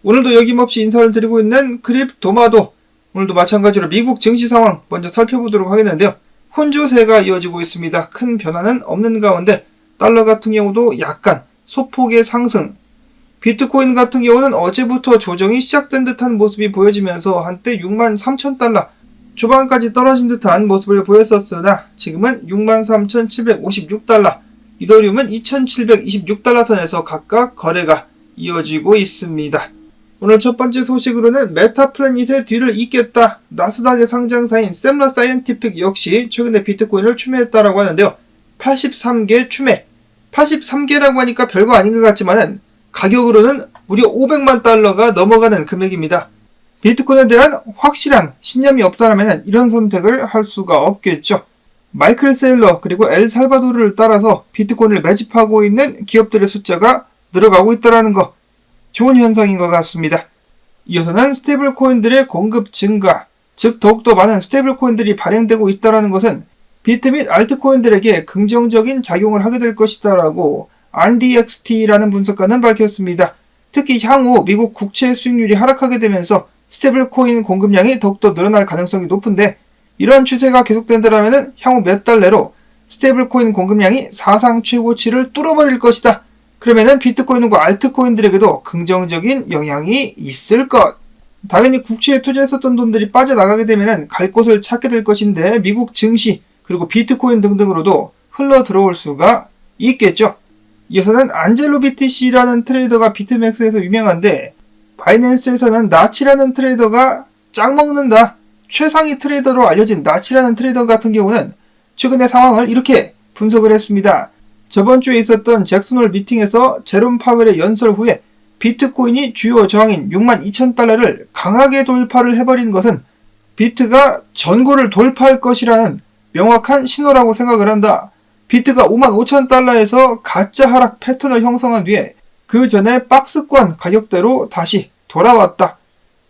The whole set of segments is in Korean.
오늘도 여김없이 인사를 드리고 있는 크립토마도, 오늘도 마찬가지로 미국 증시 상황 먼저 살펴보도록 하겠는데요. 혼조세가 이어지고 있습니다. 큰 변화는 없는 가운데 달러 같은 경우도 약간 소폭의 상승, 비트코인 같은 경우는 어제부터 조정이 시작된 듯한 모습이 보여지면서 한때 63,000달러 초반까지 떨어진 듯한 모습을 보였었으나 지금은 63,756달러, 이더리움은 2,726달러 선에서 각각 거래가 이어지고 있습니다. 오늘 첫 번째 소식으로는 메타플래닛의 뒤를 잇겠다. 나스닥의 상장사인 셈러 사이언티픽 역시 최근에 비트코인을 추매했다라고 하는데요. 83개 추매. 83개라고 하니까 별거 아닌 것 같지만은 가격으로는 무려 500만 달러가 넘어가는 금액입니다. 비트코인에 대한 확실한 신념이 없다면 이런 선택을 할 수가 없겠죠. 마이클 세일러 그리고 엘살바도르를 따라서 비트코인을 매집하고 있는 기업들의 숫자가 늘어가고 있다는 거, 좋은 현상인 것 같습니다. 이어서는 스테이블 코인들의 공급 증가, 즉 더욱더 많은 스테이블 코인들이 발행되고 있다는 것은 비트 및 알트코인들에게 긍정적인 작용을 하게 될 것이다라고 RDXT라는 분석가는 밝혔습니다. 특히 향후 미국 국채 수익률이 하락하게 되면서 스테이블 코인 공급량이 더욱더 늘어날 가능성이 높은데, 이러한 추세가 계속된다면 향후 몇 달 내로 스테이블 코인 공급량이 사상 최고치를 뚫어버릴 것이다. 그러면은 비트코인과 알트코인들에게도 긍정적인 영향이 있을 것. 당연히 국채에 투자했었던 돈들이 빠져나가게 되면은 갈 곳을 찾게 될 것인데, 미국 증시 그리고 비트코인 등등으로도 흘러 들어올 수가 있겠죠. 이어서는 안젤로 BTC라는 트레이더가 비트맥스에서 유명한데, 바이낸스에서는 나치라는 트레이더가 짱 먹는다, 최상위 트레이더로 알려진 나치라는 트레이더 같은 경우는 최근의 상황을 이렇게 분석을 했습니다. 저번 주에 있었던 잭슨홀 미팅에서 제롬 파웰의 연설 후에 비트코인이 주요 저항인 62,000달러를 강하게 돌파를 해버린 것은 비트가 전고를 돌파할 것이라는 명확한 신호라고 생각을 한다. 비트가 55,000달러에서 가짜 하락 패턴을 형성한 뒤에 그 전에 박스권 가격대로 다시 돌아왔다.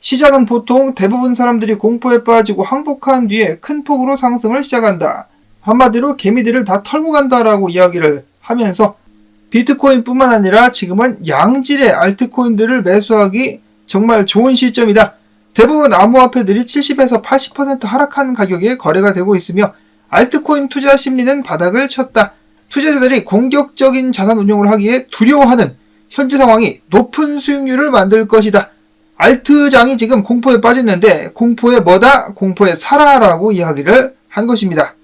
시장은 보통 대부분 사람들이 공포에 빠지고 항복한 뒤에 큰 폭으로 상승을 시작한다. 한마디로 개미들을 다 털고 간다라고 이야기를 하면서 비트코인뿐만 아니라 지금은 양질의 알트코인들을 매수하기 정말 좋은 시점이다. 대부분 암호화폐들이 70에서 80% 하락한 가격에 거래가 되고 있으며 알트코인 투자 심리는 바닥을 쳤다. 투자자들이 공격적인 자산 운용을 하기에 두려워하는 현재 상황이 높은 수익률을 만들 것이다. 알트장이 지금 공포에 빠졌는데 공포에 뭐다? 공포에 살아라고 이야기를 한 것입니다.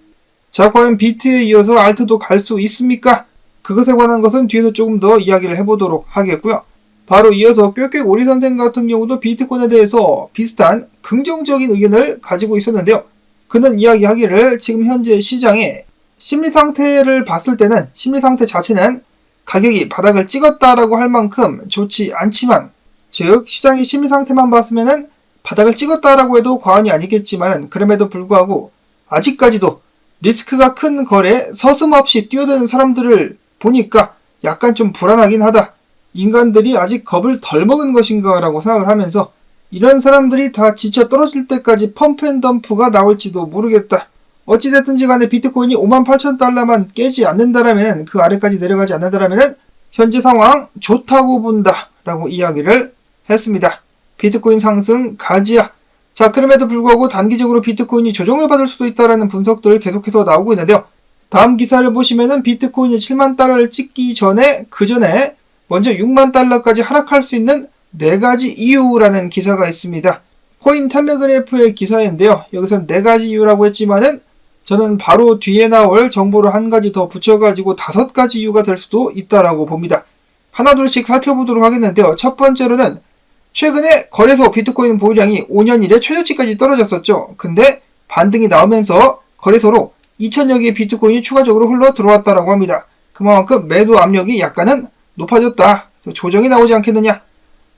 자, 과연 비트에 이어서 알트도 갈 수 있습니까? 그것에 관한 것은 뒤에서 조금 더 이야기를 해보도록 하겠고요. 바로 이어서 꾀꾀오리 선생 같은 경우도 비트코인에 대해서 비슷한 긍정적인 의견을 가지고 있었는데요. 그는 이야기하기를 지금 현재 시장의 심리 상태를 봤을 때는 심리 상태 자체는 가격이 바닥을 찍었다라고 할 만큼 좋지 않지만, 즉 시장의 심리 상태만 봤으면은 바닥을 찍었다라고 해도 과언이 아니겠지만, 그럼에도 불구하고 아직까지도 리스크가 큰 거래에 서슴없이 뛰어드는 사람들을 보니까 약간 좀 불안하긴 하다. 인간들이 아직 겁을 덜 먹은 것인가 라고 생각을 하면서 이런 사람들이 다 지쳐 떨어질 때까지 펌프앤덤프가 나올지도 모르겠다. 어찌됐든지 간에 비트코인이 58,000달러만 깨지 않는다라면, 그 아래까지 내려가지 않는다라면 현재 상황 좋다고 본다 라고 이야기를 했습니다. 비트코인 상승 가지야. 자, 그럼에도 불구하고 단기적으로 비트코인이 조정을 받을 수도 있다라는 분석들 계속해서 나오고 있는데요. 다음 기사를 보시면은 비트코인이 7만 달러를 찍기 전에, 그 전에 먼저 6만 달러까지 하락할 수 있는 4가지 이유라는 기사가 있습니다. 코인 텔레그래프의 기사인데요. 여기서 4가지 이유라고 했지만은 저는 바로 뒤에 나올 정보를 한 가지 더 붙여가지고 5가지 이유가 될 수도 있다라고 봅니다. 하나둘씩 살펴보도록 하겠는데요. 첫 번째로는 최근에 거래소 비트코인 보유량이 5년 이래 최저치까지 떨어졌었죠. 근데 반등이 나오면서 거래소로 2,000여 개의 비트코인이 추가적으로 흘러 들어왔다라고 합니다. 그만큼 매도 압력이 약간은 높아졌다. 그래서 조정이 나오지 않겠느냐.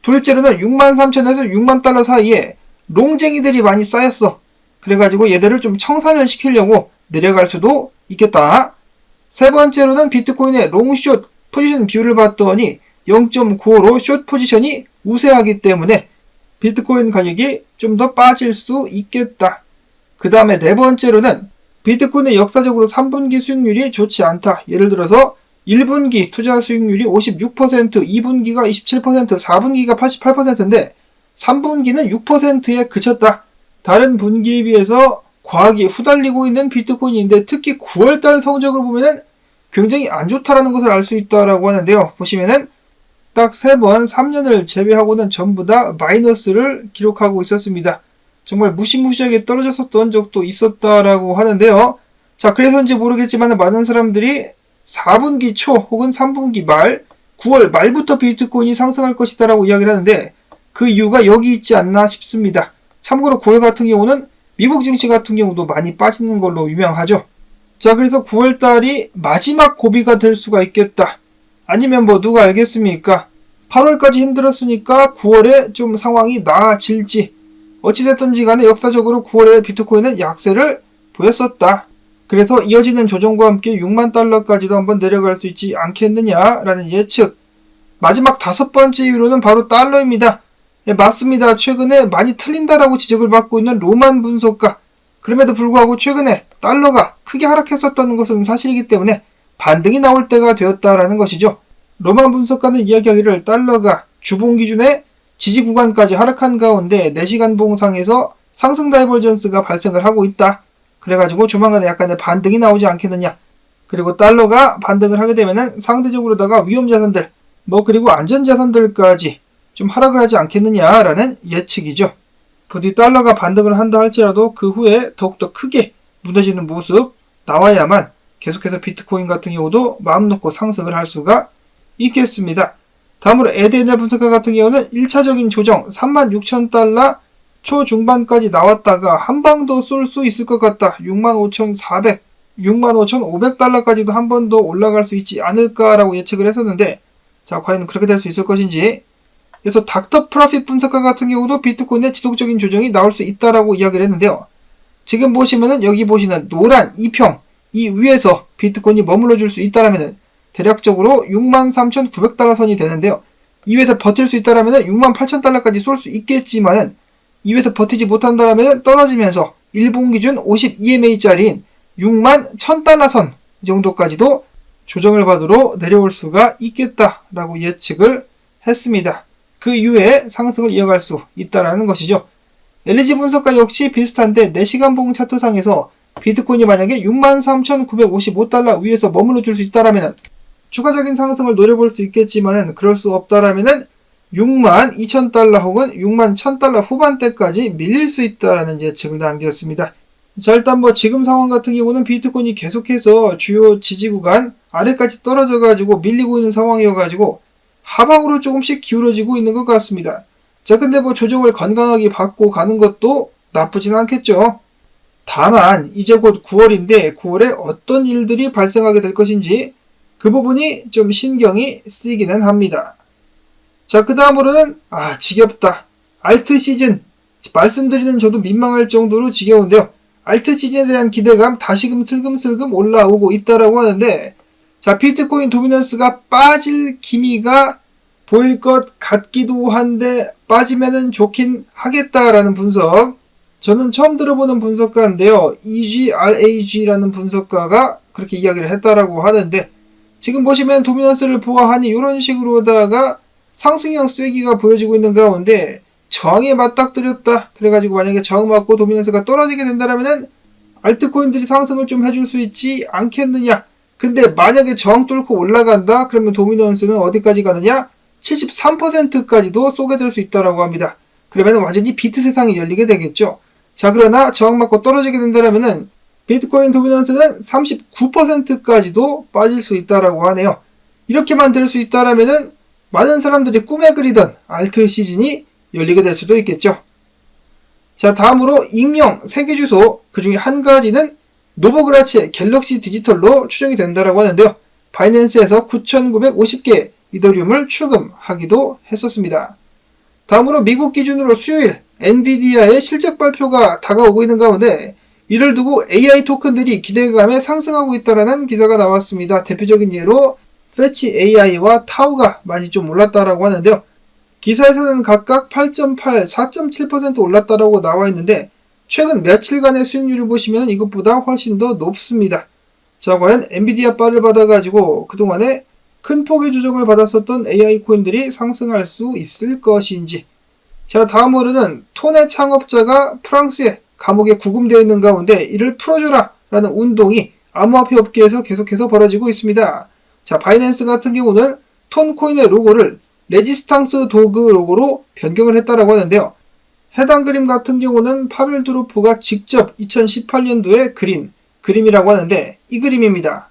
둘째로는 63,000에서 6만 달러 사이에 롱쟁이들이 많이 쌓였어. 그래가지고 얘들을 좀 청산을 시키려고 내려갈 수도 있겠다. 세 번째로는 비트코인의 롱숏 포지션 비율을 봤더니 0.95로 숏 포지션이 우세하기 때문에 비트코인 가격이 좀 더 빠질 수 있겠다. 그 다음에 네 번째로는 비트코인의 역사적으로 3분기 수익률이 좋지 않다. 예를 들어서 1분기 투자 수익률이 56%, 2분기가 27%, 4분기가 88%인데 3분기는 6%에 그쳤다. 다른 분기에 비해서 과하게 후달리고 있는 비트코인인데 특히 9월달 성적을 보면은 굉장히 안 좋다라는 것을 알 수 있다라고 하는데요. 보시면은 딱 3번 3년을 제외하고는 전부 다 마이너스를 기록하고 있었습니다. 정말 무시무시하게 떨어졌었던 적도 있었다라고 하는데요. 자, 그래서인지 모르겠지만 많은 사람들이 4분기 초 혹은 3분기 말 9월 말부터 비트코인이 상승할 것이다라고 이야기를 하는데 그 이유가 여기 있지 않나 싶습니다. 참고로 9월 같은 경우는 미국 증시 같은 경우도 많이 빠지는 걸로 유명하죠. 자, 그래서 9월달이 마지막 고비가 될 수가 있겠다. 아니면 뭐 누가 알겠습니까? 8월까지 힘들었으니까 9월에 좀 상황이 나아질지. 어찌됐든지 간에 역사적으로 9월에 비트코인은 약세를 보였었다. 그래서 이어지는 조정과 함께 6만 달러까지도 한번 내려갈 수 있지 않겠느냐라는 예측. 마지막 5번째 이유로는 바로 달러입니다. 예, 맞습니다. 최근에 많이 틀린다라고 지적을 받고 있는 로만 분석가. 그럼에도 불구하고 최근에 달러가 크게 하락했었다는 것은 사실이기 때문에 반등이 나올 때가 되었다라는 것이죠. 로만 분석가는 이야기하기를 달러가 주봉 기준의 지지 구간까지 하락한 가운데 4시간 봉상에서 상승 다이버전스가 발생을 하고 있다. 그래가지고 조만간에 약간의 반등이 나오지 않겠느냐. 그리고 달러가 반등을 하게 되면은 상대적으로다가 위험자산들, 그리고 안전자산들까지 좀 하락을 하지 않겠느냐라는 예측이죠. 부디 달러가 반등을 한다 할지라도 그 후에 더욱더 크게 무너지는 모습 나와야만 계속해서 비트코인 같은 경우도 마음 놓고 상승을 할 수가 있겠습니다. 다음으로 에드에넬 분석가 같은 경우는 1차적인 조정 36,000달러 초중반까지 나왔다가 한 방 더 쏠 수 있을 것 같다. 65,400, 65,500달러까지도 한 번 더 올라갈 수 있지 않을까라고 예측을 했었는데 자, 과연 그렇게 될 수 있을 것인지. 그래서 닥터 프라핏 분석가 같은 경우도 비트코인의 지속적인 조정이 나올 수 있다라고 이야기를 했는데요. 지금 보시면은 여기 보시는 노란 2평 이 위에서 비트코인이 머물러 줄 수 있다라면은 대략적으로 63,900달러 선이 되는데요. 이 위에서 버틸 수 있다라면은 68,000달러까지 쏠 수 있겠지만은 이 위에서 버티지 못한다라면은 떨어지면서 일본 기준 52MA짜리인 61,000달러 선 정도까지도 조정을 받으러 내려올 수가 있겠다라고 예측을 했습니다. 그 이후에 상승을 이어갈 수 있다라는 것이죠. LG 분석가 역시 비슷한데 4시간 봉 차트상에서 비트코인이 만약에 63,955달러 위에서 머물러 줄 수 있다라면 추가적인 상승을 노려볼 수 있겠지만은 그럴 수 없다라면은 62,000달러 혹은 61,000달러 후반대까지 밀릴 수 있다라는 예측을 남겼습니다. 자, 일단 지금 상황 같은 경우는 비트코인이 계속해서 주요 지지 구간 아래까지 떨어져가지고 밀리고 있는 상황이어가지고 하방으로 조금씩 기울어지고 있는 것 같습니다. 자, 근데 조정을 건강하게 받고 가는 것도 나쁘진 않겠죠. 다만 이제 곧 9월인데 9월에 어떤 일들이 발생하게 될 것인지 그 부분이 좀 신경이 쓰이기는 합니다. 자, 그 다음으로는 지겹다. 알트 시즌. 말씀드리는 저도 민망할 정도로 지겨운데요. 알트 시즌에 대한 기대감 다시금 슬금슬금 올라오고 있다라고 하는데 자, 비트코인 도미넌스가 빠질 기미가 보일 것 같기도 한데 빠지면은 좋긴 하겠다라는 분석. 저는 처음 들어보는 분석가인데요. EGRAG라는 분석가가 그렇게 이야기를 했다라고 하는데 지금 보시면 도미넌스를 보아하니 이런 식으로다가 상승형 쐐기가 보여지고 있는 가운데 저항에 맞닥뜨렸다. 그래가지고 만약에 저항 맞고 도미넌스가 떨어지게 된다면은 알트코인들이 상승을 좀 해줄 수 있지 않겠느냐. 근데 만약에 저항 뚫고 올라간다? 그러면 도미넌스는 어디까지 가느냐? 73%까지도 쏘게 될 수 있다라고 합니다. 그러면 완전히 비트 세상이 열리게 되겠죠. 자, 그러나 저항 맞고 떨어지게 된다면은 비트코인 도미넌스는 39%까지도 빠질 수 있다라고 하네요. 이렇게만 될 수 있다라면은 많은 사람들이 꿈에 그리던 알트 시즌이 열리게 될 수도 있겠죠. 자, 다음으로 익명 세계 주소 그 중에 한 가지는 노보그라치의 갤럭시 디지털로 추정이 된다라고 하는데요. 바이낸스에서 9,950개 이더리움을 추금하기도 했었습니다. 다음으로 미국 기준으로 수요일 엔비디아의 실적 발표가 다가오고 있는 가운데 이를 두고 AI 토큰들이 기대감에 상승하고 있다라는 기사가 나왔습니다. 대표적인 예로 패치 AI와 타오가 많이 좀 올랐다라고 하는데요. 기사에서는 각각 8.8, 4.7% 올랐다라고 나와 있는데 최근 며칠간의 수익률을 보시면 이것보다 훨씬 더 높습니다. 자, 과연 엔비디아 바를 받아가지고 그동안에 큰 폭의 조정을 받았었던 AI 코인들이 상승할 수 있을 것인지. 자, 다음으로는 톤의 창업자가 프랑스의 감옥에 구금되어 있는 가운데 이를 풀어줘라 라는 운동이 암호화폐 업계에서 계속해서 벌어지고 있습니다. 자, 바이낸스 같은 경우는 톤 코인의 로고를 레지스탕스 도그 로고로 변경을 했다라고 하는데요. 해당 그림 같은 경우는 파벨 두로프가 직접 2018년도에 그린 그림이라고 하는데 이 그림입니다.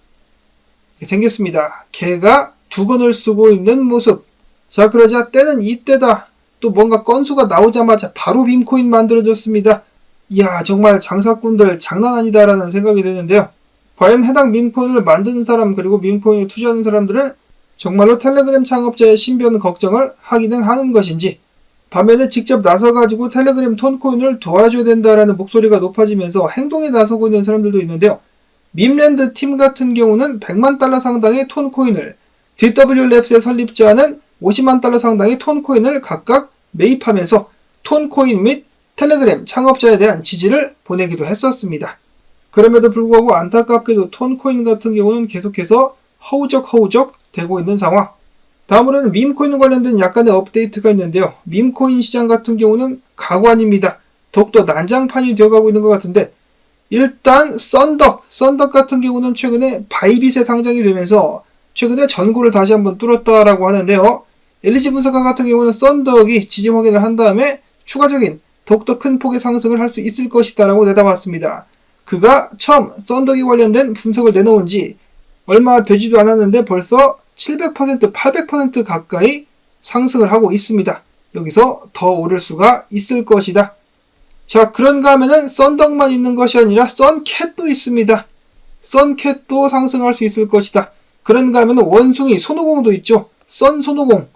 이렇게 생겼습니다. 개가 두건을 쓰고 있는 모습. 자, 그러자 때는 이때다. 또 뭔가 건수가 나오자마자 바로 밈코인 만들어졌습니다. 이야, 정말 장사꾼들 장난 아니다라는 생각이 드는데요. 과연 해당 밈코인을 만드는 사람 그리고 밈코인에 투자하는 사람들은 정말로 텔레그램 창업자의 신변 걱정을 하기는 하는 것인지, 반면에 직접 나서가지고 텔레그램 톤코인을 도와줘야 된다라는 목소리가 높아지면서 행동에 나서고 있는 사람들도 있는데요. 밈랜드 팀 같은 경우는 100만 달러 상당의 톤코인을, DW랩스의 설립자는 50만 달러 상당의 톤코인을 각각 매입하면서 톤코인 및 텔레그램 창업자에 대한 지지를 보내기도 했었습니다. 그럼에도 불구하고 안타깝게도 톤코인 같은 경우는 계속해서 허우적 되고 있는 상황. 다음으로는 밈코인 관련된 약간의 업데이트가 있는데요. 밈코인 시장 같은 경우는 가관입니다. 더욱더 난장판이 되어가고 있는 것 같은데, 일단 썬덕 같은 경우는 최근에 바이빗에 상장이 되면서 최근에 전고를 다시 한번 뚫었다라고 하는데요. LG 분석가 같은 경우는 썬덕이 지지 확인을 한 다음에 추가적인 더욱더 큰 폭의 상승을 할 수 있을 것이다 라고 내다봤습니다. 그가 처음 썬덕이 관련된 분석을 내놓은 지 얼마 되지도 않았는데 벌써 700%, 800% 가까이 상승을 하고 있습니다. 여기서 더 오를 수가 있을 것이다. 자, 그런가 하면은 썬덕만 있는 것이 아니라 썬캣도 있습니다. 썬캣도 상승할 수 있을 것이다. 그런가 하면은 원숭이, 손오공도 있죠. 손오공.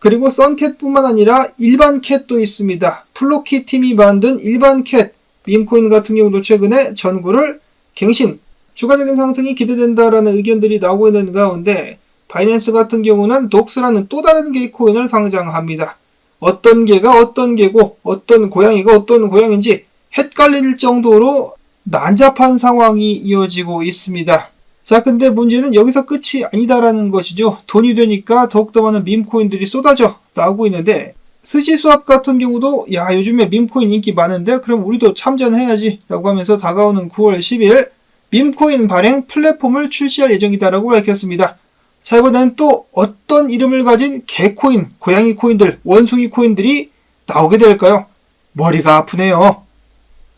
그리고 썬캣뿐만 아니라 일반 캣도 있습니다. 플로키 팀이 만든 일반 캣, 밈코인 같은 경우도 최근에 전고를 갱신, 추가적인 상승이 기대된다라는 의견들이 나오고 있는 가운데, 바이낸스 같은 경우는 독스라는 또 다른 개 코인을 상장합니다. 어떤 개가 어떤 개고 어떤 고양이가 어떤 고양인지 헷갈릴 정도로 난잡한 상황이 이어지고 있습니다. 자, 근데 문제는 여기서 끝이 아니다라는 것이죠. 돈이 되니까 더욱더 많은 밈코인들이 쏟아져 나오고 있는데, 스시스왑 같은 경우도 야, 요즘에 밈코인 인기 많은데 그럼 우리도 참전해야지 라고 하면서 다가오는 9월 10일 밈코인 발행 플랫폼을 출시할 예정이다라고 밝혔습니다. 자, 이번엔 또 어떤 이름을 가진 개코인, 고양이 코인들, 원숭이 코인들이 나오게 될까요? 머리가 아프네요.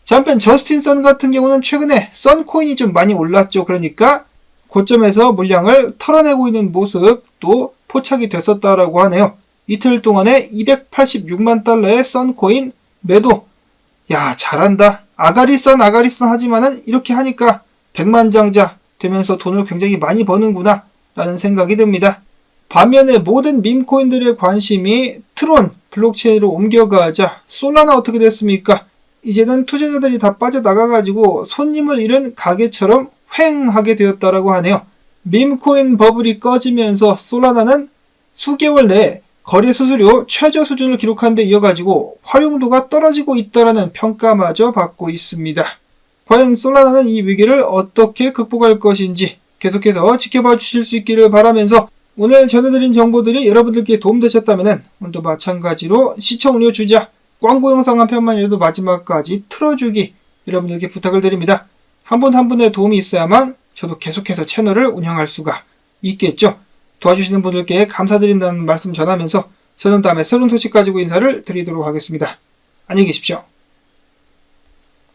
자, 한편 저스틴 선 같은 경우는 최근에 썬코인이 좀 많이 올랐죠. 그러니까 고점에서 물량을 털어내고 있는 모습도 포착이 됐었다라고 하네요. 이틀 동안에 286만 달러의 썬코인 매도. 야, 잘한다. 아가리선 하지만은 이렇게 하니까 백만장자 되면서 돈을 굉장히 많이 버는구나 라는 생각이 듭니다. 반면에 모든 밈코인들의 관심이 트론 블록체인으로 옮겨가자 솔라나 어떻게 됐습니까? 이제는 투자자들이 다 빠져나가가지고 손님을 잃은 가게처럼 휑하게 되었다라고 하네요. 밈코인 버블이 꺼지면서 솔라나는 수개월 내에 거래 수수료 최저 수준을 기록한 데 이어가지고 활용도가 떨어지고 있다라는 평가마저 받고 있습니다. 과연 솔라나는 이 위기를 어떻게 극복할 것인지 계속해서 지켜봐 주실 수 있기를 바라면서, 오늘 전해드린 정보들이 여러분들께 도움되셨다면 오늘도 마찬가지로 시청 올려 주자, 광고 영상 한 편만이라도 마지막까지 틀어주기 여러분들께 부탁을 드립니다. 한 분 한 분의 도움이 있어야만 저도 계속해서 채널을 운영할 수가 있겠죠. 도와주시는 분들께 감사드린다는 말씀 전하면서 저는 다음에 새로운 소식 가지고 인사를 드리도록 하겠습니다. 안녕히 계십시오.